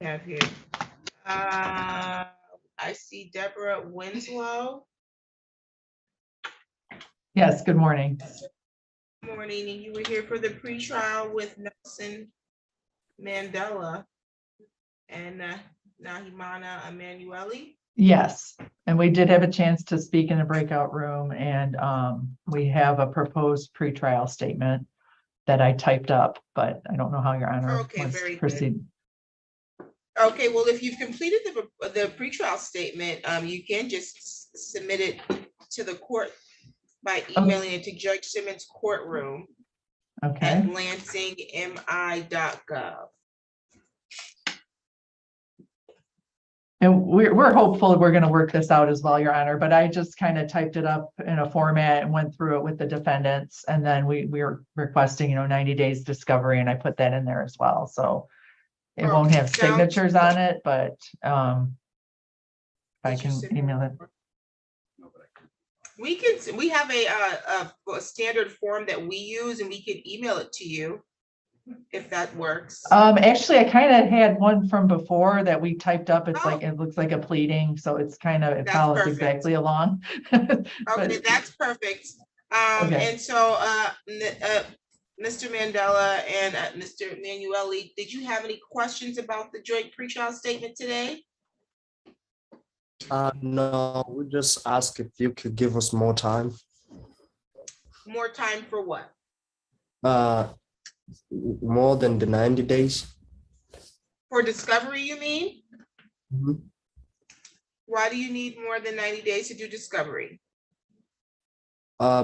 Have here. I see Deborah Winslow. Yes, good morning. Good morning, and you were here for the pretrial with Nelson Mandela and Nahimana Emanuele. Yes, and we did have a chance to speak in a breakout room, and we have a proposed pretrial statement that I typed up, but I don't know how Your Honor wants to proceed. Okay, well, if you've completed the pretrial statement, you can just submit it to the court by emailing it to Judge Simmons' courtroom at lansingmi.gov. And we're hopeful we're going to work this out as well, Your Honor, but I just kind of typed it up in a format and went through it with the defendants. And then we were requesting, 90 days discovery, and I put that in there as well. So it won't have signatures on it, but if I can email it. We have a standard form that we use, and we can email it to you if that works. Actually, I kind of had one from before that we typed up. It's like, it looks like a pleading, so it's kind of, it follows exactly along. Okay, that's perfect. And so Mr. Mandela and Mr. Emanuele, did you have any questions about the joint pretrial statement today? No, we just ask if you could give us more time. More time for what? More than the 90 days. For discovery, you mean? Mm-hmm. Why do you need more than 90 days to do discovery?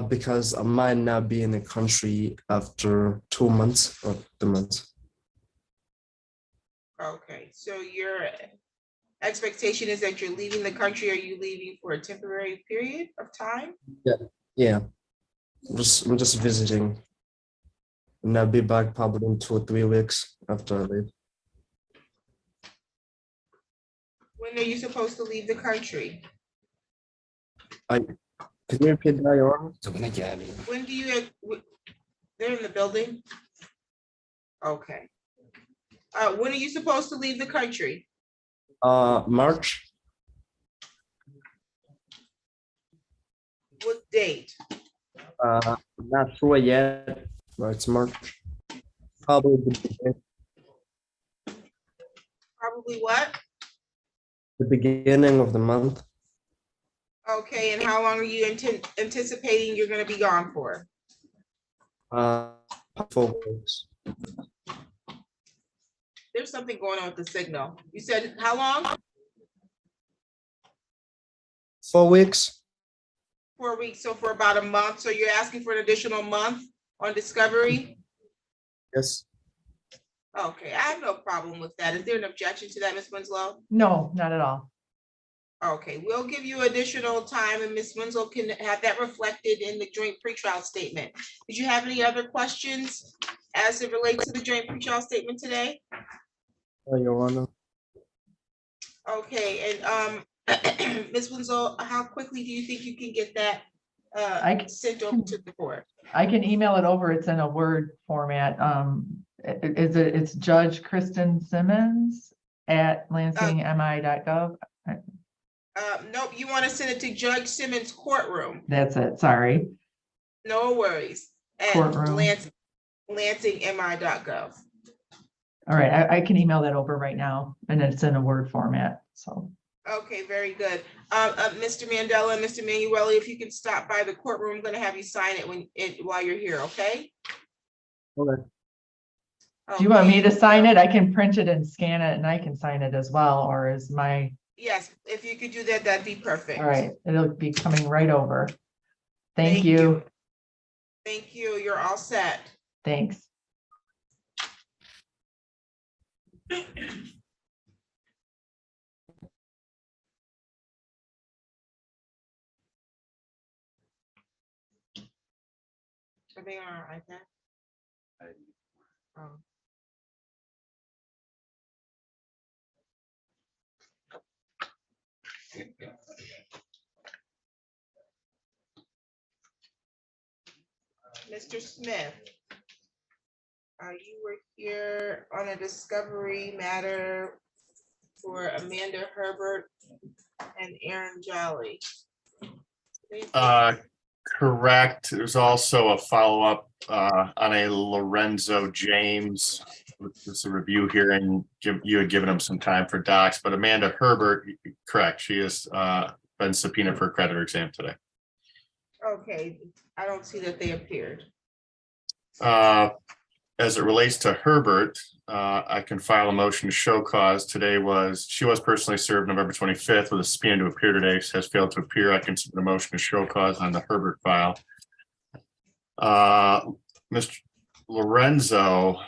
Because I might not be in the country after 2 months or 2 months. Okay, so your expectation is that you're leaving the country. Are you leaving for a temporary period of time? Yeah. I'm just visiting. And I'll be back probably in 2 or 3 weeks after I leave. When are you supposed to leave the country? Can you repeat that, Your Honor? When do you, they're in the building? Okay. When are you supposed to leave the country? March. What date? Not sure yet, but it's March. Probably what? The beginning of the month. Okay, and how long are you anticipating you're going to be gone for? 4 weeks. There's something going on with the signal. You said how long? 4 weeks. 4 weeks, so for about a month. So you're asking for an additional month on discovery? Yes. Okay, I have no problem with that. Is there an objection to that, Ms. Winslow? No, not at all. Okay, we'll give you additional time, and Ms. Winslow can have that reflected in the joint pretrial statement. Did you have any other questions as it relates to the joint pretrial statement today? Your Honor. Okay, and Ms. Winslow, how quickly do you think you can get that sent over to the court? I can email it over. It's in a Word format. It's Judge Kristen Simmons at lansingmi.gov. Nope, you want to send it to Judge Simmons' courtroom. That's it. Sorry. No worries. At Courtroom. lansingmi.gov. All right, I can email that over right now, and it's in a Word format. So. Okay, very good. Mr. Mandela and Mr. Emanuele, if you can stop by the courtroom, I'm going to have you sign it while you're here. Okay. Okay. Do you want me to sign it? I can print it and scan it, and I can sign it as well. Or is my? Yes, if you could do that, that'd be perfect. All right, it'll be coming right over. Thank you. Thank you. You're all set. Thanks. Are they on our iPad? Oh. Mr. Smith, you were here on a discovery matter for Amanda Herbert and Aaron Jolly. Correct. There's also a follow-up on a Lorenzo James. It's a review hearing. You had given him some time for docs, but Amanda Herbert, correct. She has been subpoenaed for a creditor exam today. Okay, I don't see that they appeared. As it relates to Herbert, I can file a motion to show cause. She was personally served November 25th with a subpoena to appear today. Has failed to appear. I can submit a motion to show cause on the Herbert file. Mr. Lorenzo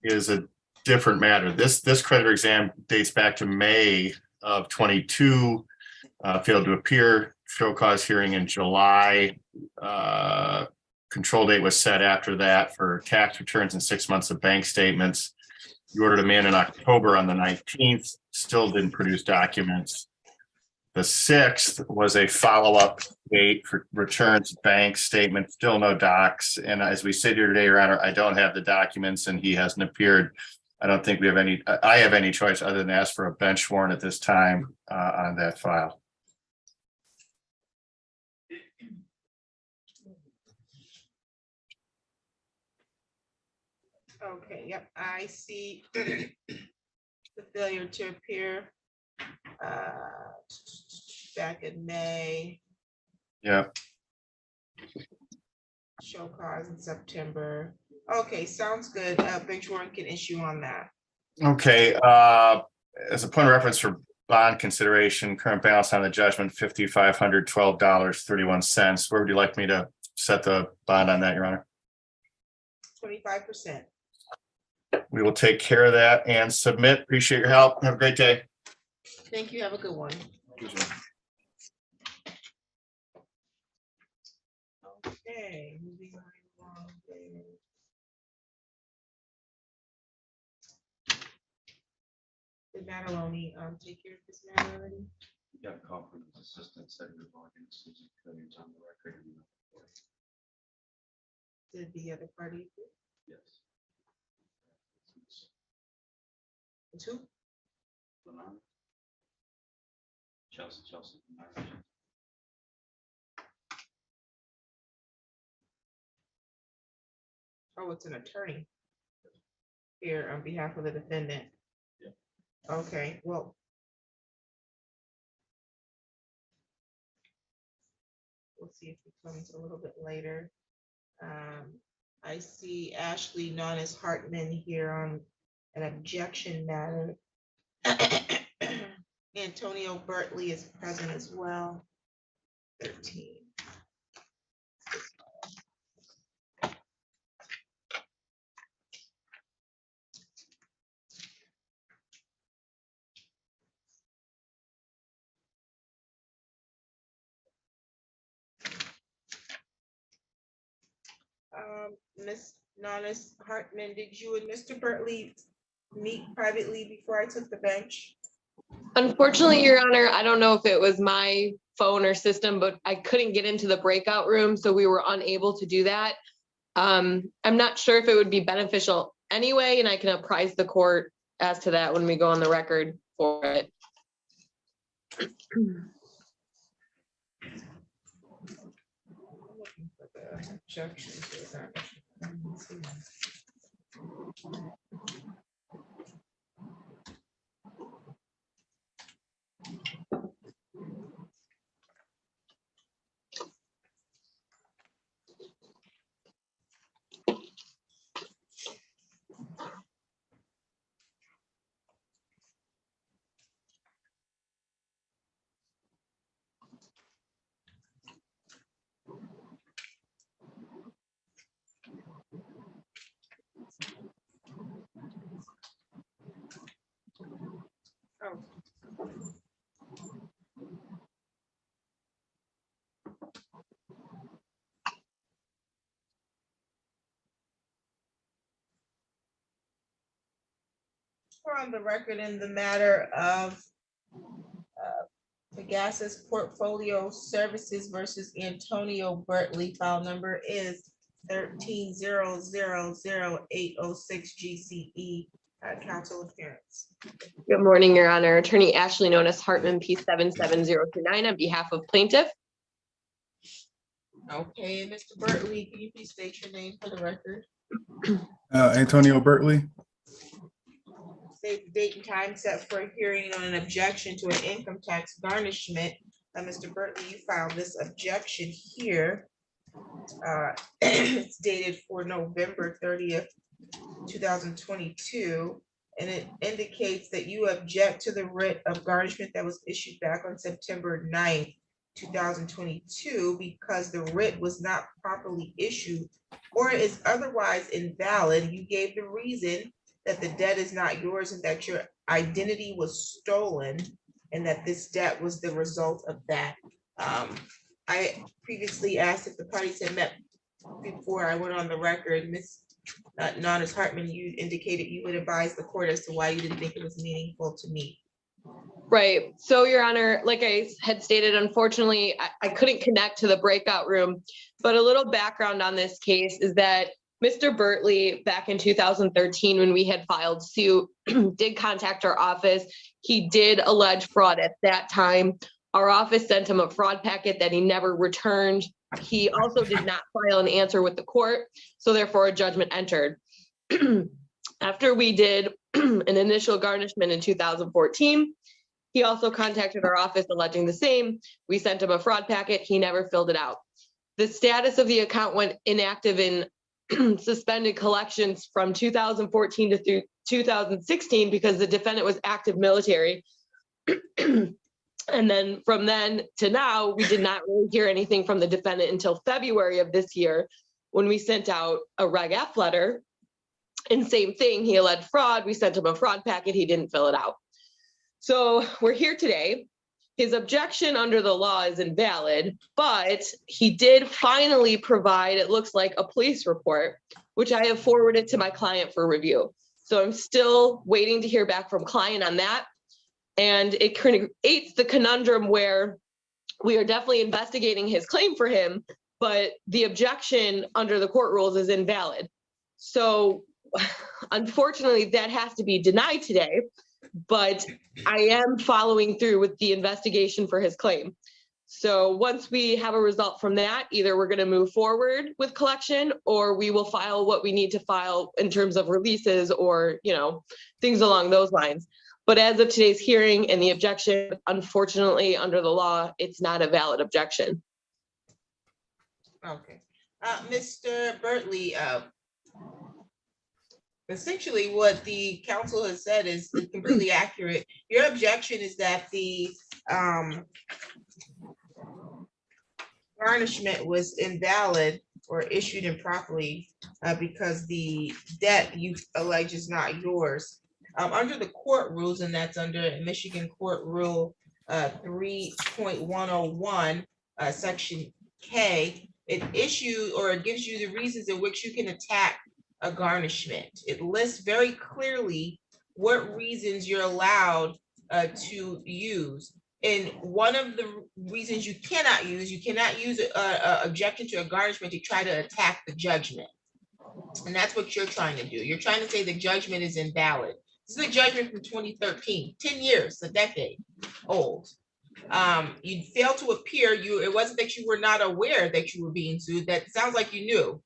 is a different matter. This creditor exam dates back to May of 22. Failed to appear. Show cause hearing in July. Control date was set after that for tax returns and 6 months of bank statements. You ordered him in October on the 19th, still didn't produce documents. The 6th was a follow-up date for returns, bank statement, still no docs. And as we sit here today, Your Honor, I don't have the documents and he hasn't appeared. I don't think I have any choice other than ask for a bench warrant at this time on that file. Okay, yep, I see the failure to appear back in May, Yeah. show cause in September. Okay, sounds good. Bench warrant can issue on that. Okay, as a point of reference for bond consideration, current balance on the judgment, $5,512.31. Where would you like me to set the bond on that, Your Honor? 25%. We will take care of that and submit. Appreciate your help. Have a great day. Thank you. Have a good one. Okay, moving right along there. Did Mataloni take care of this matter already? Got a call from his assistant, said he was logging Susan Cody's on the record. Did the other party? Yes. It's who? Chelsea. Oh, it's an attorney here on behalf of the defendant. Yeah. Okay, well. We'll see if he comes a little bit later. I see Ashley Nonis Hartman here on an objection matter. Antonio Bertley is present as well. 13. Ms. Nonis Hartman, did you and Mr. Bertley meet privately before I took the bench? Unfortunately, Your Honor, I don't know if it was my phone or system, but I couldn't get into the breakout room, so we were unable to do that. I'm not sure if it would be beneficial anyway, and I can apprise the court as to that when we go on the record for it. Oh. We're on the record in the matter of Pegasus Portfolio Services versus Antonio Bertley. File number is 13000806 GCE. counsel appearance. Good morning, Your Honor. Attorney Ashley, known as Hartman, P77029, on behalf of plaintiff. Okay, and Mr. Bertley, can you please state your name for the record? Antonio Bertley. State the date and time set for a hearing on an objection to an income tax garnishment. Mr. Bertley, you filed this objection here. It's dated for November 30th, 2022. And it indicates that you object to the writ of garnishment that was issued back on September 9th, 2022, because the writ was not properly issued or is otherwise invalid. You gave the reason that the debt is not yours and that your identity was stolen and that this debt was the result of that. I previously asked if the parties had met before I went on the record. Ms. Nonis Hartman, you indicated you would advise the court as to why you didn't think it was meaningful to meet. Right. So, Your Honor, like I had stated, unfortunately, I couldn't connect to the breakout room. But a little background on this case is that Mr. Bertley, back in 2013, when we had filed suit, did contact our office. He did allege fraud at that time. Our office sent him a fraud packet that he never returned. He also did not file an answer with the court, so therefore a judgment entered. After we did an initial garnishment in 2014, he also contacted our office alleging the same. We sent him a fraud packet. He never filled it out. The status of the account went inactive in suspended collections from 2014 to 2016 because the defendant was active military. And then from then to now, we did not really hear anything from the defendant until February of this year, when we sent out a Reg F letter. And same thing, he alleged fraud. We sent him a fraud packet. He didn't fill it out. So we're here today. His objection under the law is invalid, but he did finally provide, it looks like, a police report, which I have forwarded to my client for review. So I'm still waiting to hear back from client on that. And it creates the conundrum where we are definitely investigating his claim for him, but the objection under the court rules is invalid. So unfortunately, that has to be denied today, but I am following through with the investigation for his claim. So once we have a result from that, either we're going to move forward with collection or we will file what we need to file in terms of releases or, things along those lines. But as of today's hearing and the objection, unfortunately, under the law, it's not a valid objection. Okay. Mr. Bertley, essentially what the counsel has said is completely accurate. Your objection is that the garnishment was invalid or issued improperly because the debt you allege is not yours. Under the court rules, and that's under Michigan Court Rule 3.101, Section K, it issues or it gives you the reasons in which you can attack a garnishment. It lists very clearly what reasons you're allowed to use. And one of the reasons you cannot use a objection to a garnishment to try to attack the judgment. And that's what you're trying to do. You're trying to say the judgment is invalid. This is a judgment from 2013, 10 years, a decade old. You failed to appear. It wasn't that you were not aware that you were being sued. That sounds like you knew.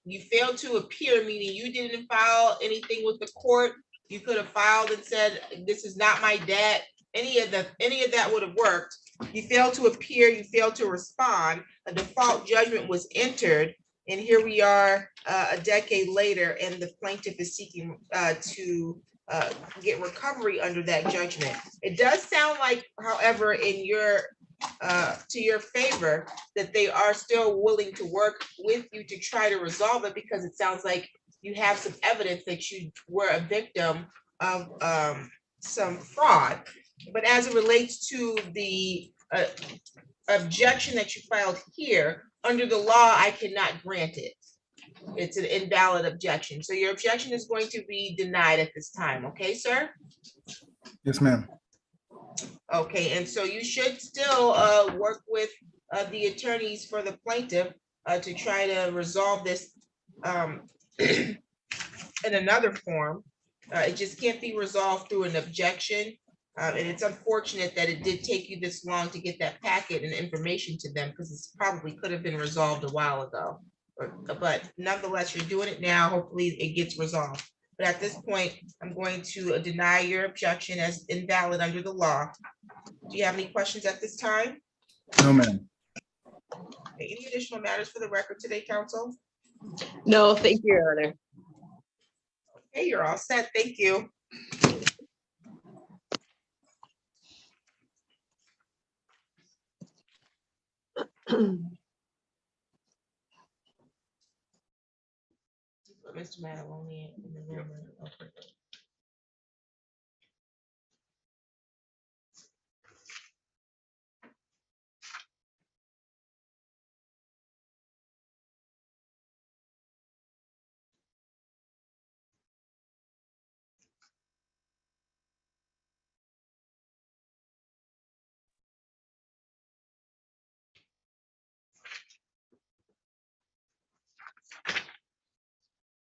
You failed to appear, meaning you didn't file anything with the court. You could have filed and said, this is not my debt. Any of that would have worked. You failed to appear. You failed to respond. A default judgment was entered. And here we are a decade later, and the plaintiff is seeking to get recovery under that judgment. It does sound like, however, in your to your favor, that they are still willing to work with you to try to resolve it, because it sounds like you have some evidence that you were a victim of some fraud. But as it relates to the objection that you filed here, under the law, I cannot grant it. It's an invalid objection. So your objection is going to be denied at this time. Okay, sir? Yes, ma'am. Okay, and so you should still work with the attorneys for the plaintiff to try to resolve this in another form. It just can't be resolved through an objection. And it's unfortunate that it did take you this long to get that packet and information to them, because it's probably could have been resolved a while ago. But nonetheless, you're doing it now. Hopefully it gets resolved. But at this point, I'm going to deny your objection as invalid under the law. Do you have any questions at this time? No, ma'am. Any additional matters for the record today, counsel? No, thank you, Your Honor. Okay, you're all set. Thank you. Put Mr. Mataloni in the room. Okay.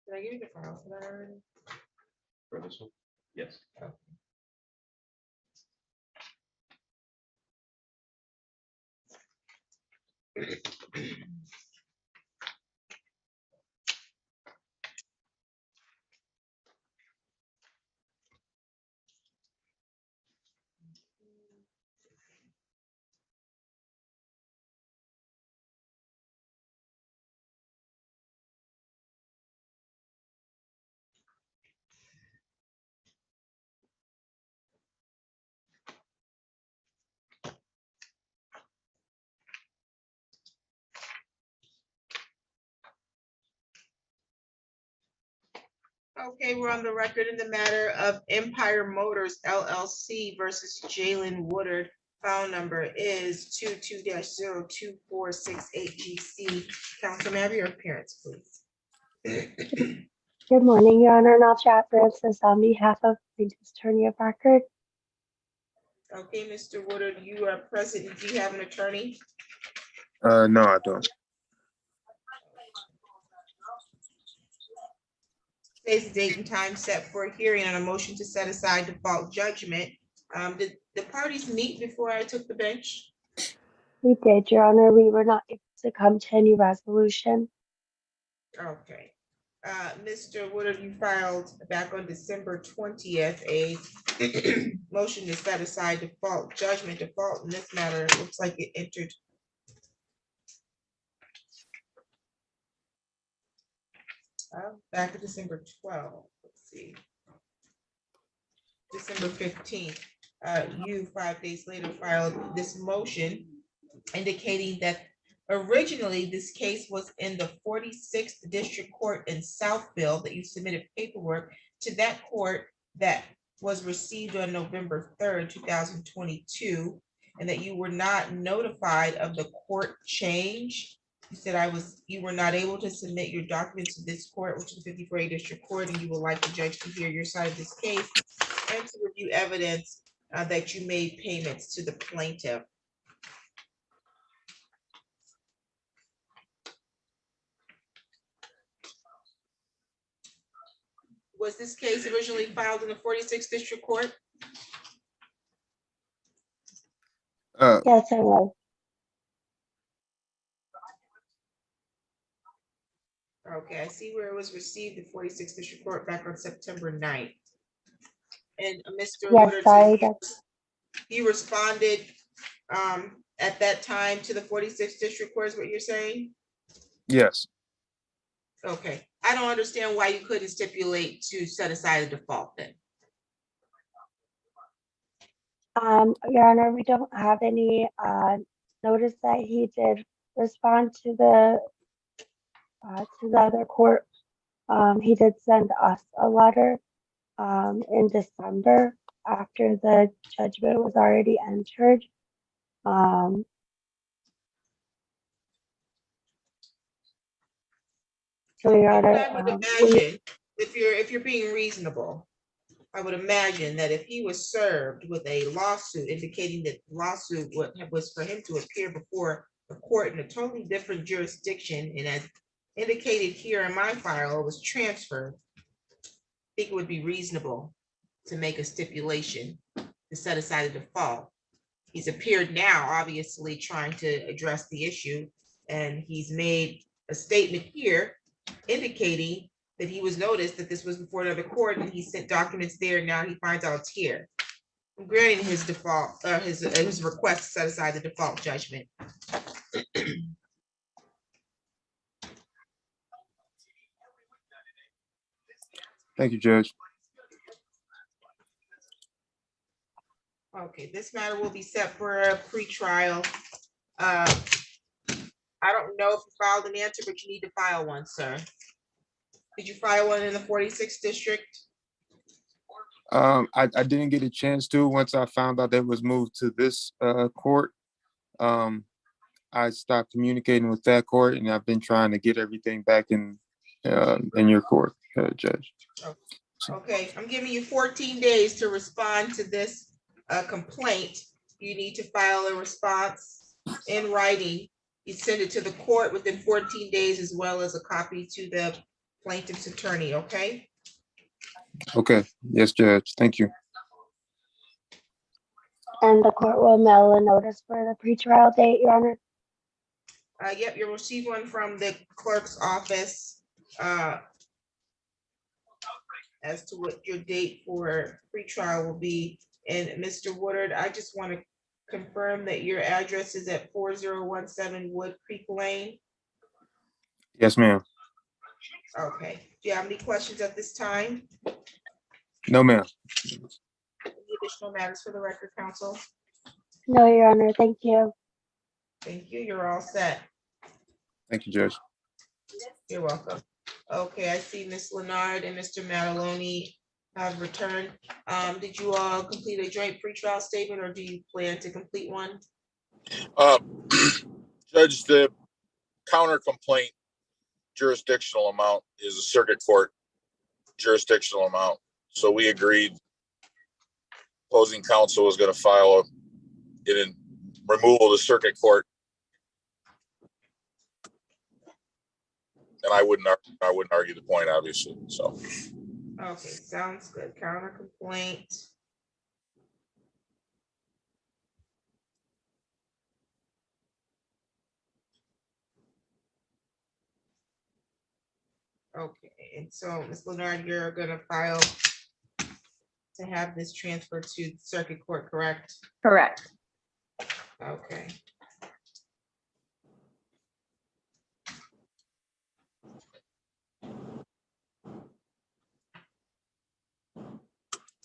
Did I give you the file for that already? For this one? Yes. Okay, we're on the record in the matter of Empire Motors LLC versus Jalen Woodard. File number is 22-02468 GC. Counsel, may I have your appearance, please? Good morning, Your Honor. Nal Francis on behalf of plaintiff's attorney of record. Okay, Mr. Woodard, you are present. Do you have an attorney? No, I don't. Today's date and time set for a hearing on a motion to set aside default judgment. Did the parties meet before I took the bench? We did, Your Honor. We were not able to come to any resolution. Okay. Mr. Woodard, you filed back on December 20th, a motion to set aside default judgment. Default in this matter, it looks like it entered back to December 12th. Let's see. December 15th, you 5 days later filed this motion indicating that originally this case was in the 46th District Court in Southfield, that you submitted paperwork to that court that was received on November 3rd, 2022, and that you were not notified of the court change. You said you were not able to submit your documents to this court, which is the 54th District Court, and you would like the judge to hear your side of this case and to review evidence that you made payments to the plaintiff. Was this case originally filed in the 46th District Court? Yes, I was. Okay, I see where it was received in 46th District Court back on September 9th. And Mr. Yes, Woodard, sorry. you responded at that time to the 46th District Court is what you're saying? Yes. Okay, I don't understand why you couldn't stipulate to set aside a default then. Your Honor, we don't have any notice that he did respond to the other court. He did send us a letter in December after the judgment was already entered. So, Your Honor, I would imagine if you're being reasonable, I would imagine that if he was served with a lawsuit indicating that the lawsuit was for him to appear before the court in a totally different jurisdiction, and as indicated here in my file, it was transferred. think it would be reasonable to make a stipulation to set aside a default. He's appeared now, obviously trying to address the issue, and he's made a statement here indicating that he was noticed that this was before another court and he sent documents there. Now he finds out it's here. I'm granting his default, his request to set aside the default judgment. Thank you, Judge. Okay, this matter will be set for a pretrial. I don't know if you filed an answer, but you need to file one, sir. Did you file one in the 46th district? I didn't get a chance to. Once I found out that it was moved to this court, I stopped communicating with that court, and I've been trying to get everything back in your court, Judge. Okay, I'm giving you 14 days to respond to this complaint. You need to file a response in writing. You send it to the court within 14 days, as well as a copy to the plaintiff's attorney, okay? Okay. Yes, Judge. Thank you. And the court will mail a notice for the pretrial date, Your Honor. Yep, you'll receive one from the clerk's office as to what your date for pretrial will be. And Mr. Woodard, I just want to confirm that your address is at 4017 Wood Creek Lane. Yes, ma'am. Okay, do you have any questions at this time? No, ma'am. Any additional matters for the record, counsel? No, Your Honor, thank you. Thank you, you're all set. Thank you, Judge. You're welcome. Okay, I see Ms. Leonard and Mr. Mataloni have returned. Did you all complete a joint pretrial statement, or do you plan to complete one? Judge, the counter complaint jurisdictional amount is a circuit court jurisdictional amount. So we agreed opposing counsel was going to file it in removal to circuit court. And I wouldn't argue the point, obviously. So Okay, sounds good. Counter complaint. Okay, and so Ms. Leonard, you're gonna file to have this transferred to circuit court, correct? Correct. Okay.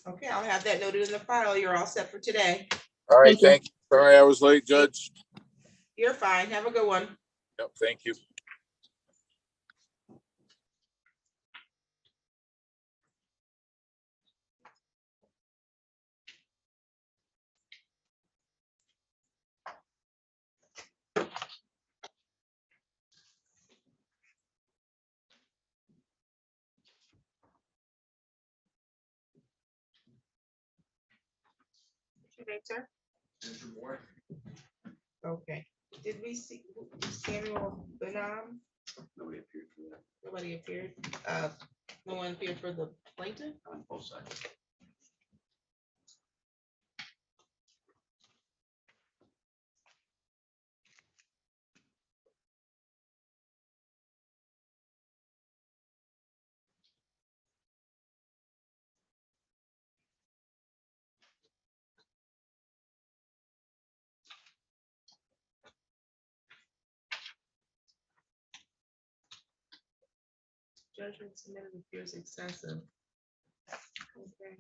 Okay, I'll have that noted in the file. You're all set for today. all right, Thank you. thank you. Sorry I was late, Judge. You're fine. Have a good one. Yep, thank you. What's your name, sir? Okay. Did we see Samuel Benham? Nobody appeared for that Nobody appeared. No one appeared for the plaintiff? on both sides. Judgment submitted appears excessive. Okay.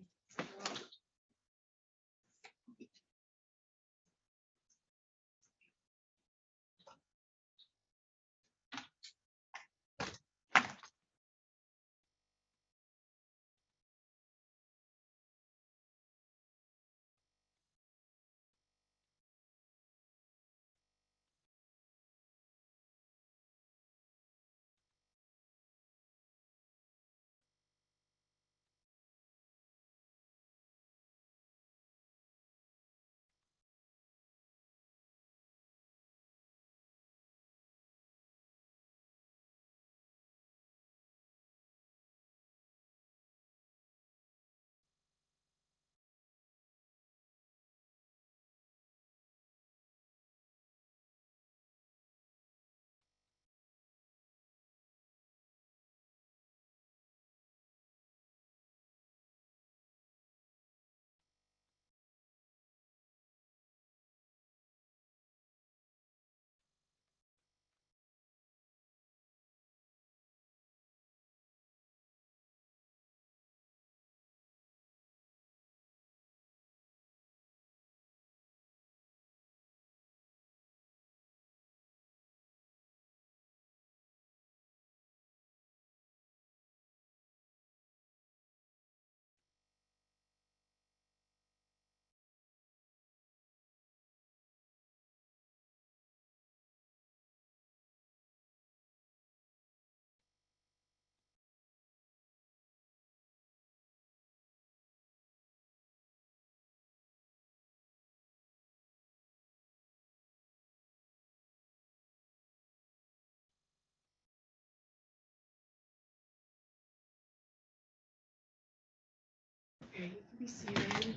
Okay, you can be seated.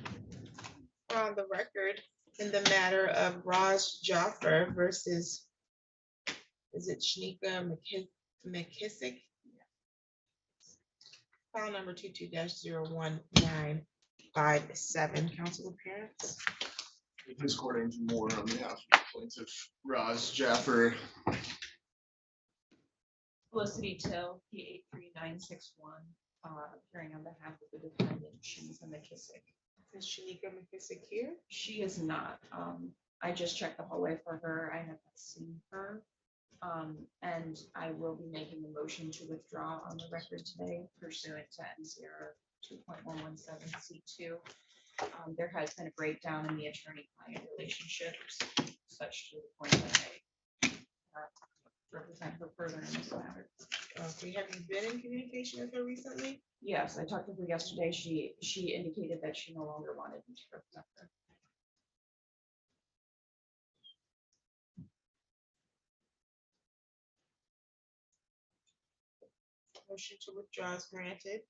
On the record, in the matter of Raj Jaffer versus, is it Shanika McKissick? File number 22-01957, council appearance. His court Andrew Moore on behalf of the plaintiff Roz Jaffer. Felicity Till, P 83961, appearing on behalf of the defendant, Shanika McKissick. Is Shanika McKissick here? She is not. I just checked the hallway for her. I have not seen her. And I will be making a motion to withdraw on the record today pursuant to NCR 2.117C2. There has been a breakdown in the attorney-client relationships, such to the point that I represent her further in this matter. Okay, have you been in communication with her recently? Yes, I talked to her yesterday. She indicated that she no longer wanted me to represent her. Motion to withdraw is granted.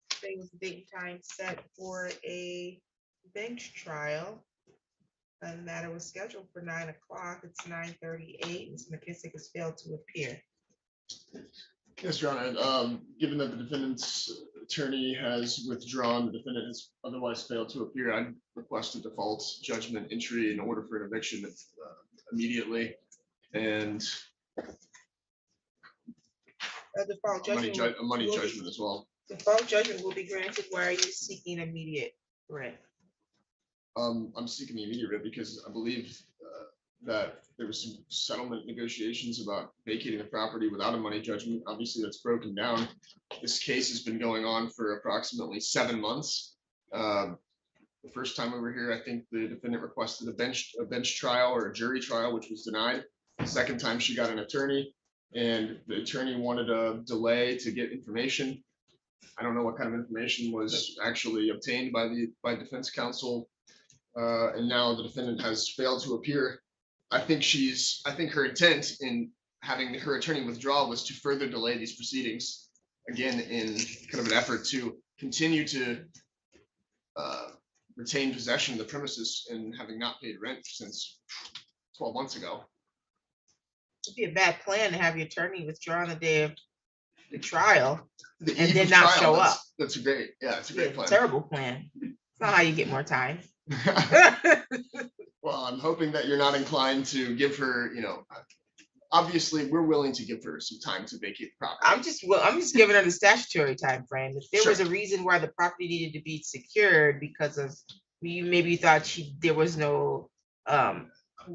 Today was the date and time set for a bench trial. And the matter was scheduled for 9 o'clock. It's 9:38. Ms. McKissick has failed to appear. Yes, Your Honor, given that the defendant's attorney has withdrawn, the defendant has otherwise failed to appear, I'd request a default judgment entry in order for an eviction immediately. And A default a money judgment. will be- judgment as well. Default judgment will be granted. Why are you seeking immediate rent? I'm seeking the immediate writ because I believe that there was some settlement negotiations about vacating the property without a money judgment. Obviously, that's broken down. This case has been going on for approximately 7 months. The first time we were here, I think the defendant requested a bench trial or a jury trial, which was denied. The second time she got an attorney, and the attorney wanted a delay to get information. I don't know what kind of information was actually obtained by defense counsel. And now the defendant has failed to appear. I think her intent in having her attorney withdraw was to further delay these proceedings, again, in kind of an effort to continue to retain possession of the premises and having not paid rent since 12 months ago. It'd be a bad plan to have your attorney withdraw on the day of the trial The and eve then of not trial, show that's- up. That's a great, yeah, it's a great plan. Terrible plan. It's not how you get more time. Well, I'm hoping that you're not inclined to give her, obviously, we're willing to give her some time to vacate the property. I'm just giving her the statutory time frame. If there was a reason why the property needed to be secured because of you maybe thought there was no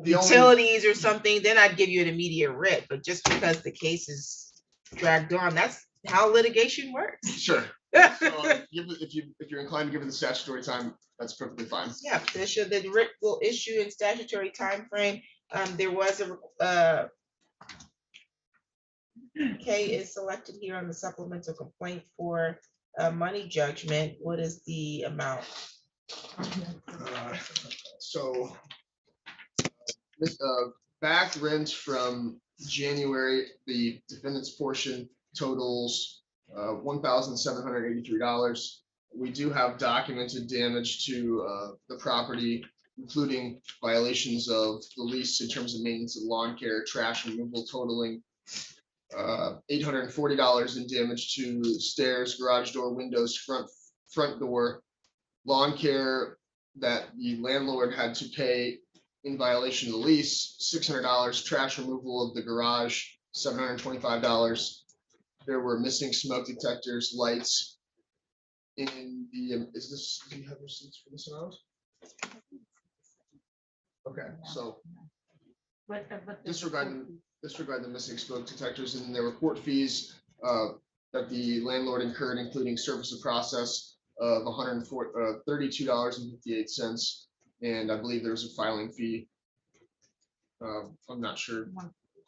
utilities or something, then I'd give you an immediate writ. But just because the case is dragged on, that's how litigation works. Sure. So if you're inclined to give it the statutory time, that's perfectly fine. Yeah, the writ will issue in statutory time frame. There was a K is selected here on the supplemental complaint for a money judgment. What is the amount? So this back rent from January, the defendant's portion totals $1,783. We do have documented damage to the property, including violations of the lease in terms of maintenance of lawn care, trash removal totaling $840 in damage to stairs, garage door, windows, front door, lawn care that the landlord had to pay in violation of the lease, $600, trash removal of the garage, $725. There were missing smoke detectors, lights in the, do you have receipts for this amount? Okay, so disregard the missing smoke detectors, and there were court fees that the landlord incurred, including service of process of $32.58, and I believe there was a filing fee. I'm not sure,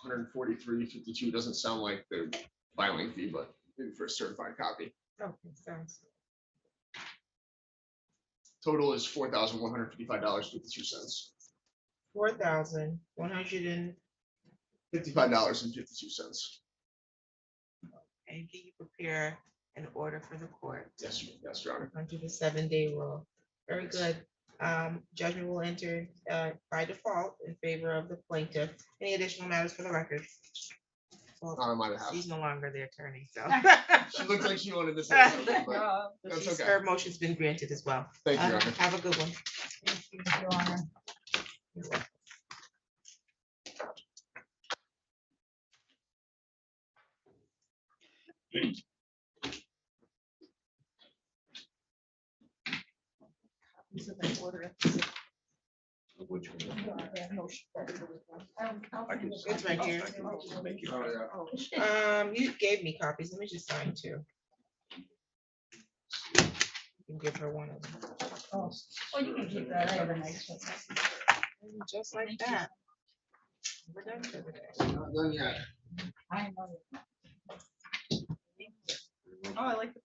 $143.52 doesn't sound like the filing fee, but maybe for a certified copy. Okay, sounds. Total is $4,155.52. $4,100 $55.52. and can you prepare an order for the court. Yes, yes, Your Honor. Under the 7-day rule. Very good. Judgment will enter by default in favor of the plaintiff. Any additional matters for the record? Well, Not on my behalf. she's no longer the attorney, so. She looked like she wanted to say something, but that's She's- okay. Her motion's been granted as well. Thank you, Your Honor. Have a good one. You're welcome. It's right here. Oh, yeah. You gave me copies. Let me just sign two. You can give her one of them. Well, you can keep that. I have a nice one. Just like that. We're done for the day. Not done yet. I know. Oh, I like the.